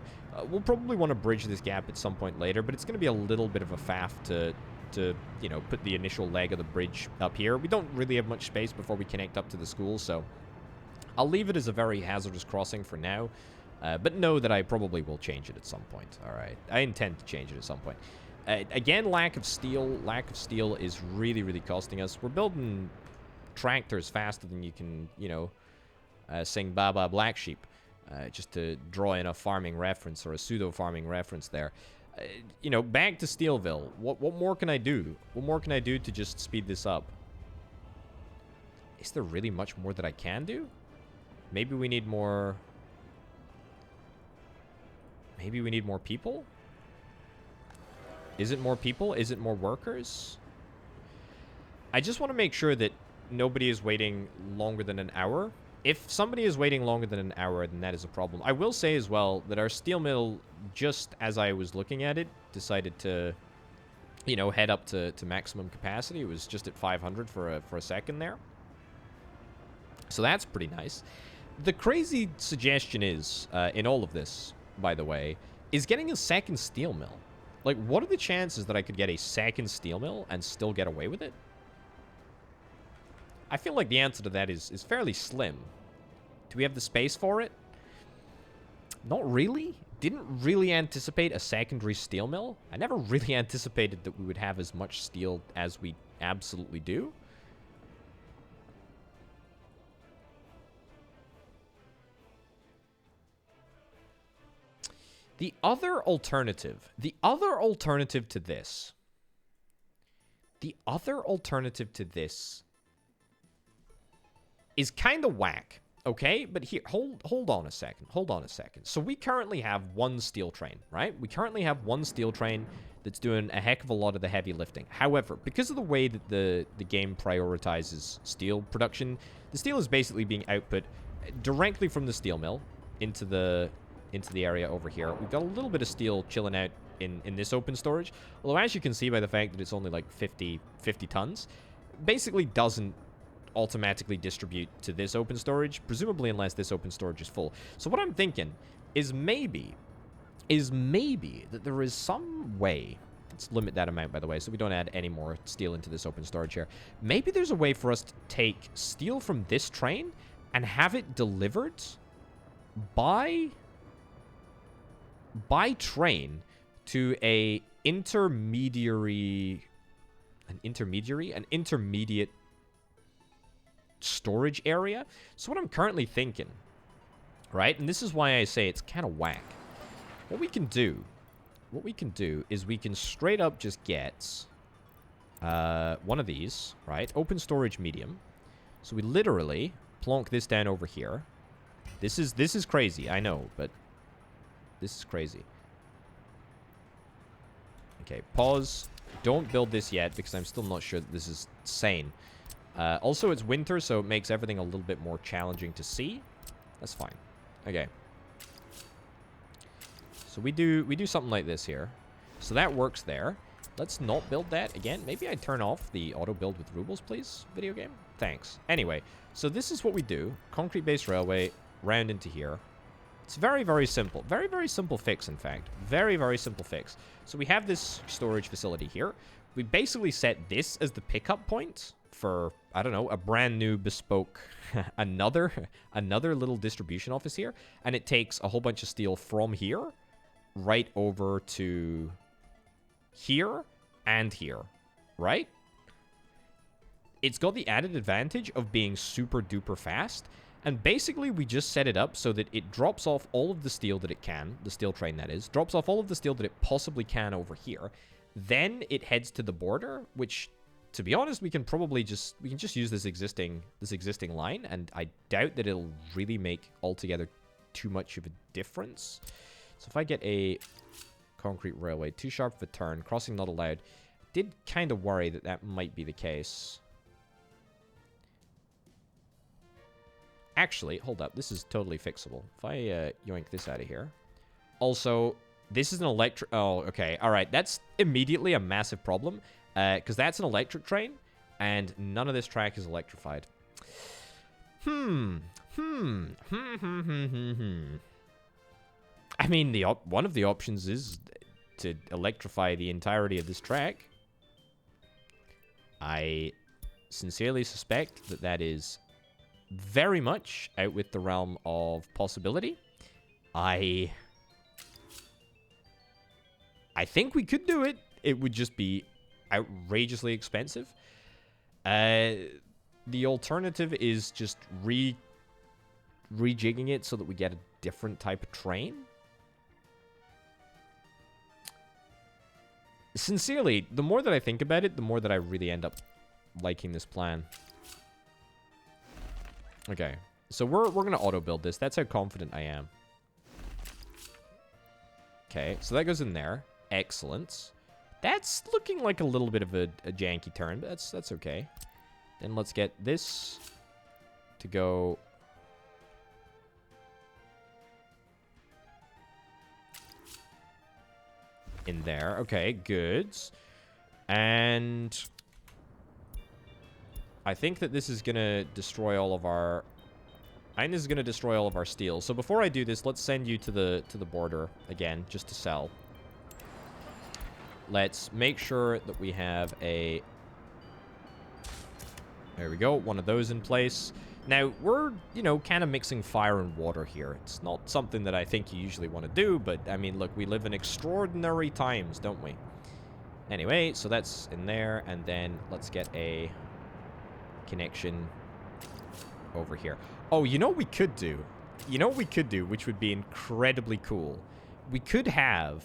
We'll probably want to bridge this gap at some point later, but it's going to be a little bit of a faff to you know, put the initial leg of the bridge up here. We don't really have much space before we connect up to the school, so I'll leave it as a very hazardous crossing for now. But know that I probably will change it at some point. All right, I intend to change it at some point. Again, lack of steel. Lack of steel is really, really costing us. We're building tractors faster than you can, you know, sing Baba Black Sheep. Just to draw in a farming reference or a pseudo-farming reference there. You know, back to Steelville. What more can I do? What more can I do to just speed this up? Is there really much more that I can do? Maybe we need more... Maybe we need more people? Is it more people? Is it more workers? I just want to make sure that nobody is waiting longer than an hour. If somebody is waiting longer than an hour, then that is a problem. I will say as well that our steel mill, just as I was looking at it, decided to, you know, head up to maximum capacity. It was just at 500 for a second there. So that's pretty nice. The crazy suggestion is, in all of this, by the way, is getting a second steel mill. Like, what are the chances that I could get a second steel mill and still get away with it? I feel like the answer to that is fairly slim. Do we have the space for it? Not really. Didn't really anticipate a secondary steel mill. I never really anticipated that we would have as much steel as we absolutely do. The other alternative to this is kind of whack, okay? But here, hold on a second. So we currently have one steel train, right? We currently have one steel train that's doing a heck of a lot of the heavy lifting. However, because of the way that the game prioritizes steel production, the steel is basically being output directly from the steel mill into the area over here. We've got a little bit of steel chilling out in this open storage, although as you can see by the fact that it's only like 50 tons, basically doesn't automatically distribute to this open storage, presumably unless this open storage is full. So what I'm thinking is maybe that there is some way, let's limit that amount by the way, so we don't add any more steel into this open storage here. Maybe there's a way for us to take steel from this train and have it delivered by train to an intermediate storage area. So what I'm currently thinking, right, and this is why I say it's kind of whack. What we can do is we can straight up just get one of these, right? Open storage medium. So we literally plonk this down over here. This is crazy, I know, but this is crazy. Okay, pause. Don't build this yet because I'm still not sure that this is sane. Also, it's winter, so it makes everything a little bit more challenging to see. That's fine. Okay. So we do something like this here. So that works there. Let's not build that again. Maybe I turn off the auto build with rubles, please, video game. Thanks. Anyway, so this is what we do. Concrete-based railway, round into here. It's very, very simple. Very, very simple fix, in fact. Very, very simple fix. So we have this storage facility here. We basically set this as the pickup point for, I don't know, a brand new bespoke, another little distribution office here. And it takes a whole bunch of steel from here right over to here and here, right? It's got the added advantage of being super duper fast. And basically, we just set it up so that it drops off all of the steel that it can, the steel train that is, drops off all of the steel that it possibly can over here. Then it heads to the border, which, to be honest, we can just use this existing line, and I doubt that it'll really make altogether too much of a difference. So if I get a concrete railway, too sharp of a turn, crossing not allowed, did kind of worry that that might be the case. Actually, hold up. This is totally fixable. If I yoink this out of here. Also, this is an electric... Oh, okay. All right. That's immediately a massive problem. Because that's an electric train. And none of this track is electrified. I mean, one of the options is to electrify the entirety of this track. I sincerely suspect that that is very much out with the realm of possibility. I think we could do it. It would just be outrageously expensive. The alternative is just rejigging it so that we get a different type of train. Sincerely, the more that I think about it, the more that I really end up liking this plan. Okay, so we're gonna auto-build this. That's how confident I am. Okay, so that goes in there. Excellent. That's looking like a little bit of a janky turn, but that's okay. Then let's get this to go... in there. Okay, good. And... I think that this is going to destroy all of our... I think this is going to destroy all of our steel. So before I do this, let's send you to the border again, just to sell. Let's make sure that we have a... There we go, one of those in place. Now, we're, you know, kind of mixing fire and water here. It's not something that I think you usually want to do, but, I mean, look, we live in extraordinary times, don't we? Anyway, so that's in there, and then let's get a... connection over here. Oh, you know what we could do? You know what we could do, which would be incredibly cool? We could have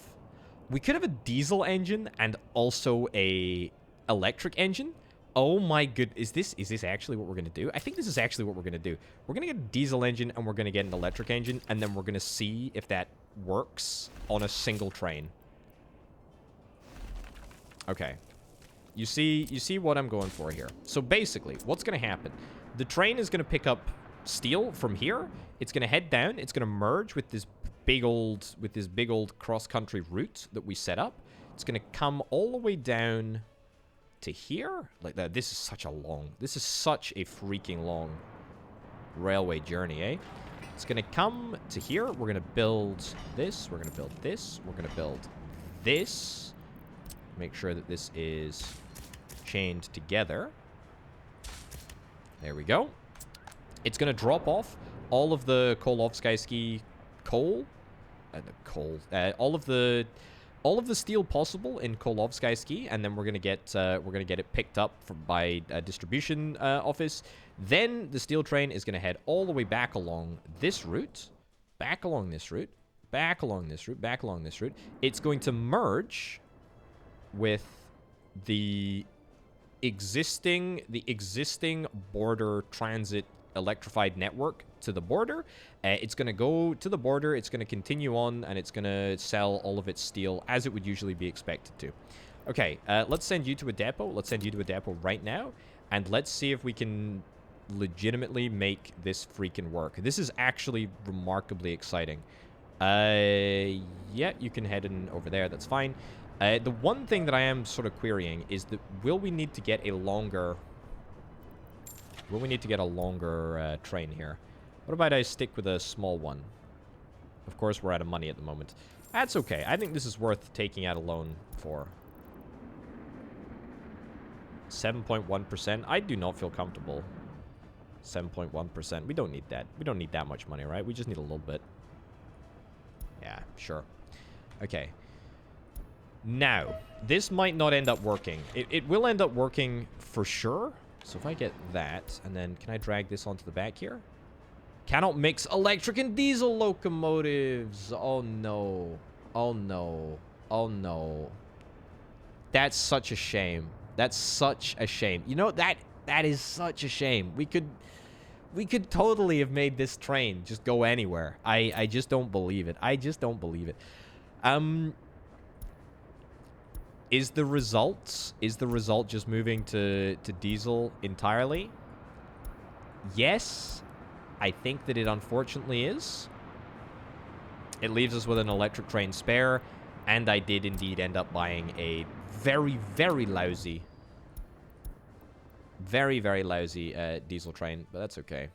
a diesel engine and also a electric engine. Oh my good, is this actually what we're gonna do? I think this is actually what we're gonna do. We're gonna get a diesel engine and we're gonna get an electric engine, and then we're gonna see if that works on a single train. Okay. You see what I'm going for here. So basically, what's going to happen? The train is going to pick up steel from here. It's going to head down. It's going to merge with this big old cross-country route that we set up. It's going to come all the way down to here. Like that. This is such a freaking long railway journey, eh? It's going to come to here. We're going to build this. We're going to build this. We're going to build this. Make sure that this is chained together. There we go. It's going to drop off all of the Kolovskaysky coal. All of the steel possible in Kolovskaysky, and then we're going to get it picked up by a distribution office. Then the steel train is going to head all the way back along this route, back along this route, back along this route, back along this route. It's going to merge with the existing border transit electrified network to the border. It's going to go to the border, it's going to continue on, and it's going to sell all of its steel as it would usually be expected to. Okay, let's send you to a depot. Let's send you to a depot right now, and let's see if we can legitimately make this freaking work. This is actually remarkably exciting. Yeah, you can head in over there, that's fine. The one thing that I am sort of querying is that will we need to get a longer train here? What about I stick with a small one? Of course, we're out of money at the moment. That's okay. I think this is worth taking out a loan for. 7.1%. I do not feel comfortable. 7.1%. We don't need that. We don't need that much money, right? We just need a little bit. Yeah, sure. Okay. Now, this might not end up working. It will end up working for sure. So if I get that, and then can I drag this onto the back here? Cannot mix electric and diesel locomotives. Oh, no. Oh, no. Oh, no. That's such a shame. That's such a shame. You know, that is such a shame. We could totally have made this train just go anywhere. I just don't believe it. I just don't believe it. Is the result just moving to diesel entirely? Yes. I think that it unfortunately is. It leaves us with an electric train spare, and I did indeed end up buying a very, very lousy diesel train, but that's okay.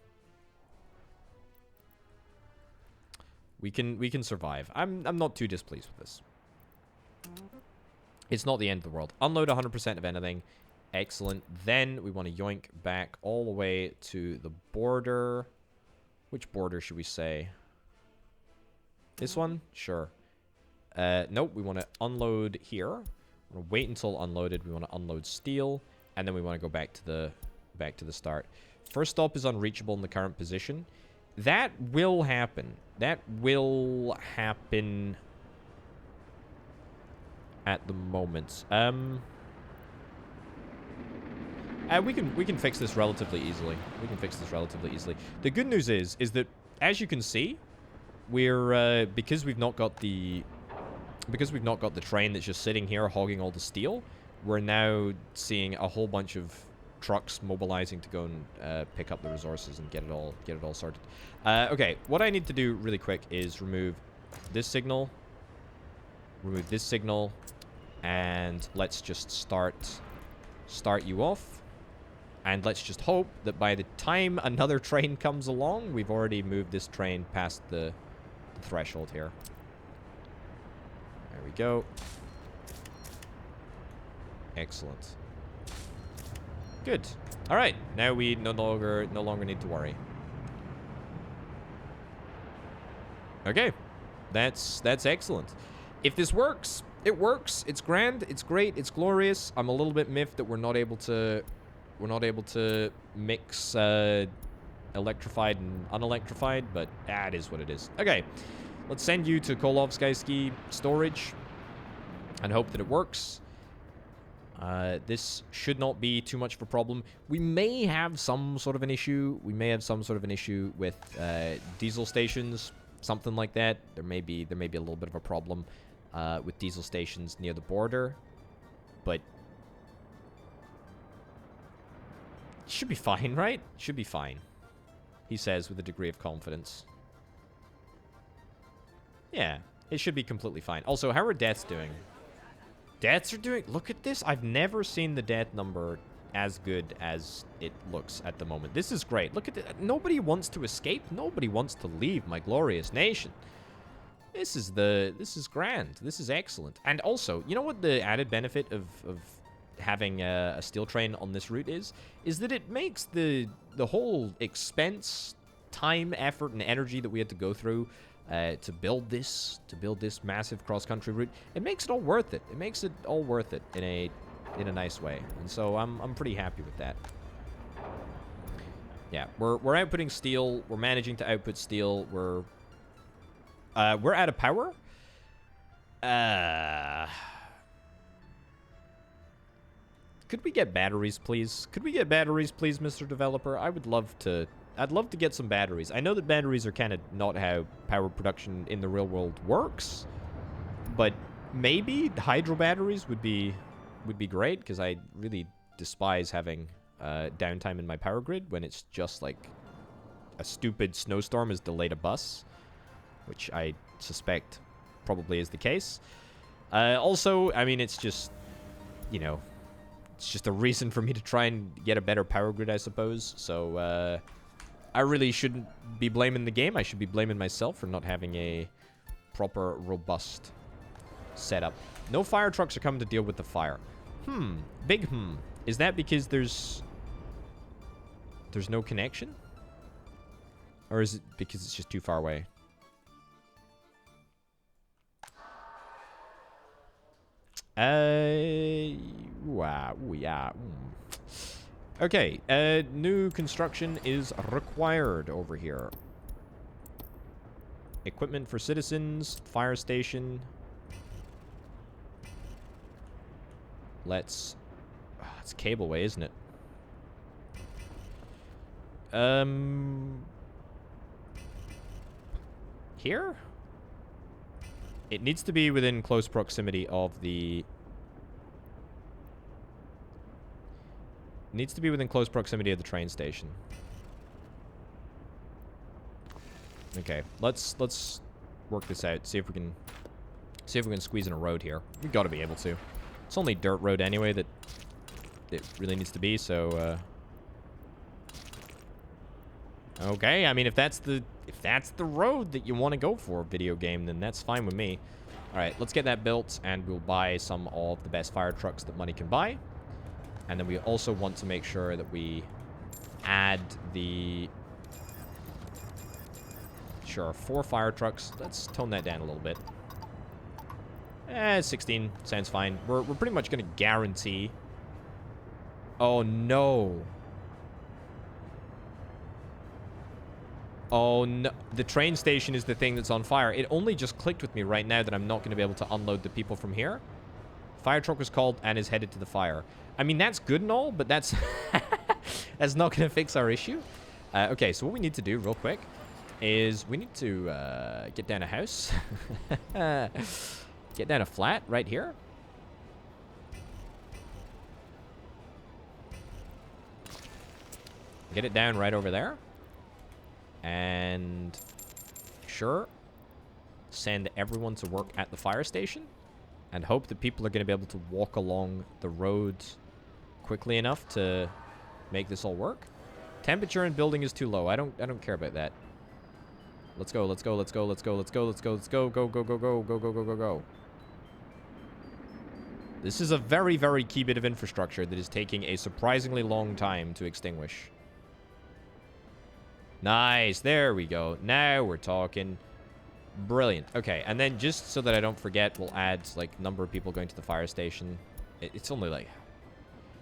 We can survive. I'm not too displeased with this. It's not the end of the world. Unload 100% of anything. Excellent. Then we want to yoink back all the way to the border. Which border should we say? This one? Sure. Nope, we want to unload here. We want to wait until unloaded. We want to unload steel, and then we want to go back to the start. First stop is unreachable in the current position. That will happen. That will happen at the moment. We can fix this relatively easily. We can fix this relatively easily. The good news is that, as you can see, we're because we've not got the train that's just sitting here hogging all the steel. We're now seeing a whole bunch of trucks mobilizing to go and pick up the resources and get it all sorted. Okay, what I need to do really quick is remove this signal, and let's just start you off. And let's just hope that by the time another train comes along, we've already moved this train past the threshold here. There we go. Excellent. Good. All right. Now we no longer need to worry. Okay. That's excellent. If this works, it works. It's grand. It's great. It's glorious. I'm a little bit miffed that we're not able to mix electrified and unelectrified, but that is what it is. Okay. Let's send you to Kolovsky storage and hope that it works. This should not be too much of a problem. We may have some sort of an issue. We may have some sort of an issue with diesel stations, something like that. There may be a little bit of a problem with diesel stations near the border, but it should be fine, right? Should be fine, he says with a degree of confidence. Yeah, it should be completely fine. Also, how are deaths doing? Deaths are doing... Look at this. I've never seen the death number as good as it looks at the moment. This is great. Look at it. Nobody wants to escape. Nobody wants to leave my glorious nation. This is grand. This is excellent. And also, you know what the added benefit of having a steel train on this route is that it makes the whole expense, time, effort, and energy that we had to go through to build this massive cross-country route, it makes it all worth it. It makes it all worth it in a nice way. And so I'm pretty happy with that. Yeah, we're outputting steel. We're managing to output steel. We're out of power. Could we get batteries, please? Could we get batteries, please, Mr. Developer? I'd love to get some batteries. I know that batteries are kind of not how power production in the real world works, but maybe hydro batteries would be great, because I really despise having downtime in my power grid when it's just like a stupid snowstorm has delayed a bus, which I suspect probably is the case. Also, I mean, it's just, you know, it's just a reason for me to try and get a better power grid, I suppose. So, I really shouldn't be blaming the game. I should be blaming myself for not having a proper, robust setup. No fire trucks are coming to deal with the fire. Big hmm. Is that because there's no connection? Or is it because it's just too far away? Wow, yeah. Okay, new construction is required over here. Equipment for citizens, fire station. Let's... Oh, it's cableway, isn't it? Here? It needs to be within close proximity of the... Needs to be within close proximity of the train station. Okay, let's work this out. See if we can squeeze in a road here. We got to be able to. It's only dirt road anyway that it really needs to be. So okay, I mean if that's the road that you want to go for, video game, then that's fine with me. All right, let's get that built, and we'll buy some of the best fire trucks that money can buy. And then we also want to make sure that we add the... Sure, 4 fire trucks. Let's tone that down a little bit. 16 sounds fine. We're pretty much going to guarantee... Oh, no. Oh, no. The train station is the thing that's on fire. It only just clicked with me right now that I'm not going to be able to unload the people from here. Fire truck was called and is headed to the fire. I mean, that's good and all, but that's... that's not going to fix our issue. Okay, so what we need to do real quick is we need to get down a house. Get down a flat right here. Get it down right over there. And sure, send everyone to work at the fire station. And hope that people are going to be able to walk along the road quickly enough to make this all work. Temperature in building is too low. I don't care about that. Let's go, let's go, let's go, let's go, let's go, let's go, let's go, go, go, go, go, go, go, go, go, go. This is a very, very key bit of infrastructure that is taking a surprisingly long time to extinguish. Nice, there we go. Now we're talking. Brilliant. Okay, and then just so that I don't forget, we'll add, like, number of people going to the fire station. It's only, like...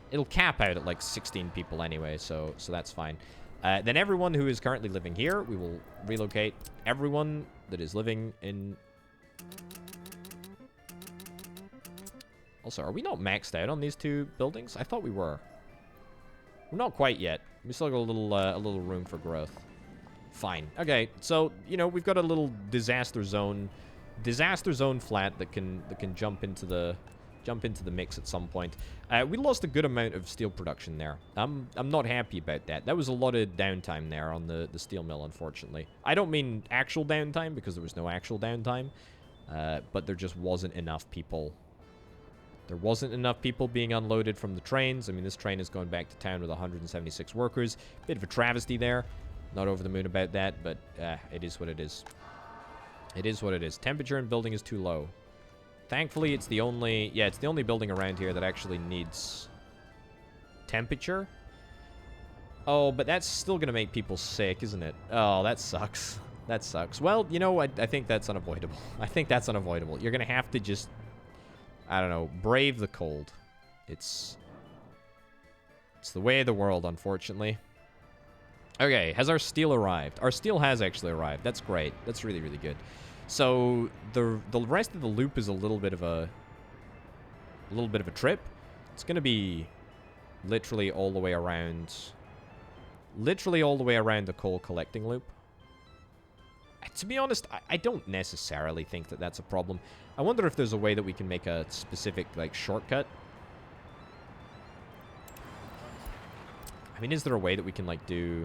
It'll cap out at, like, 16 people anyway, so that's fine. Then everyone who is currently living here, we will relocate everyone that is living in... Also, are we not maxed out on these 2 buildings? I thought we were. We're not quite yet. We still got a little room for growth. Fine. Okay, so, you know, we've got a little disaster zone flat that can jump into the mix at some point. We lost a good amount of steel production there. I'm not happy about that. That was a lot of downtime there on the steel mill, unfortunately. I don't mean actual downtime, because there was no actual downtime, but there just wasn't enough people. There wasn't enough people being unloaded from the trains. I mean, this train is going back to town with 176 workers. Bit of a travesty there. Not over the moon about that, but it is what it is. It is what it is. Temperature in building is too low. Thankfully, it's the only... Yeah, it's the only building around here that actually needs temperature. Oh, but that's still going to make people sick, isn't it? Oh, that sucks. That sucks. Well, you know, I think that's unavoidable. I think that's unavoidable. You're going to have to just... I don't know, brave the cold. It's the way of the world, unfortunately. Okay, has our steel arrived? Our steel has actually arrived. That's great. That's really, really good. So the rest of the loop is a little bit of a trip. It's gonna be literally all the way around. Literally all the way around the coal collecting loop. To be honest, I don't necessarily think that that's a problem. I wonder if there's a way that we can make a specific, like, shortcut. I mean, is there a way that we can, like, do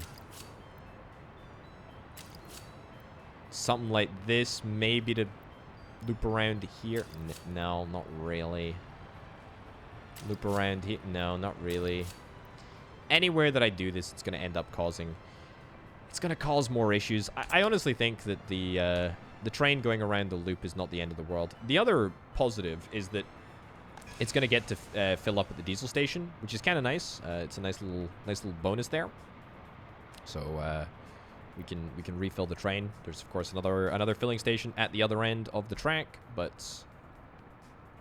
something like this, maybe to loop around here? No, not really. Loop around here? No, not really. Anywhere that I do this, it's going to end up causing... It's going to cause more issues. I honestly think that the the train going around the loop is not the end of the world. The other positive is that it's going to get to fill up at the diesel station, which is kind of nice. It's a nice little bonus there. So we can refill the train. There's of course another filling station at the other end of the track, but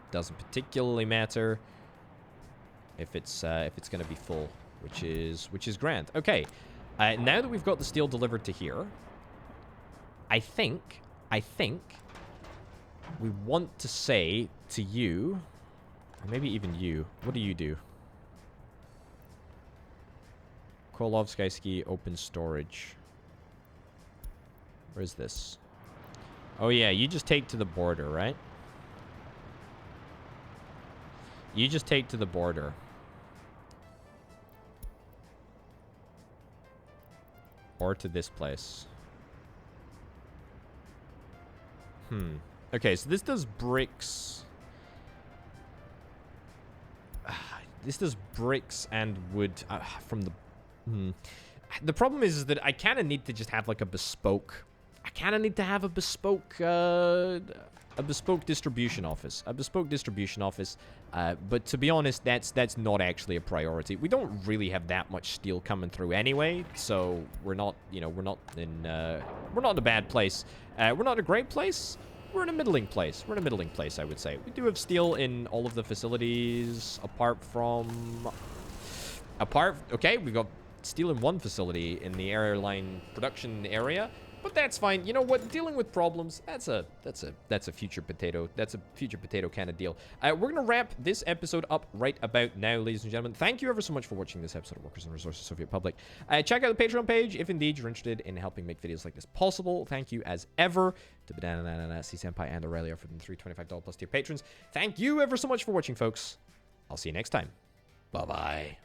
doesn't particularly matter if it's going to be full, which is grand. Okay, now that we've got the steel delivered to here, I think we want to say to you, or maybe even you, what do you do? Kolovsky open storage. Where is this? Oh yeah, you just take to the border, right? You just take to the border. Or to this place. Okay, so this does bricks. This does bricks and wood from the... The problem is that I kind of need to just have like a bespoke... I kind of need to have a bespoke distribution office. But to be honest, that's not actually a priority. We don't really have that much steel coming through anyway, so we're not, you know, we're not in a bad place. We're not in a great place. We're in a middling place. I would say. We do have steel in all of the facilities, okay, we got steel in one facility in the airline production area. But that's fine. You know what? Dealing with problems, that's a future potato. That's a future potato kind of deal. We're going to wrap this episode up right about now, ladies and gentlemen. Thank you ever so much for watching this episode of Workers and Resources Soviet Republic. Check out the Patreon page if indeed you're interested in helping make videos like this possible. Thank you as ever to Banana, C-Senpai, and Aurelia for the $325 plus tier patrons. Thank you ever so much for watching, folks. I'll see you next time. Bye-bye.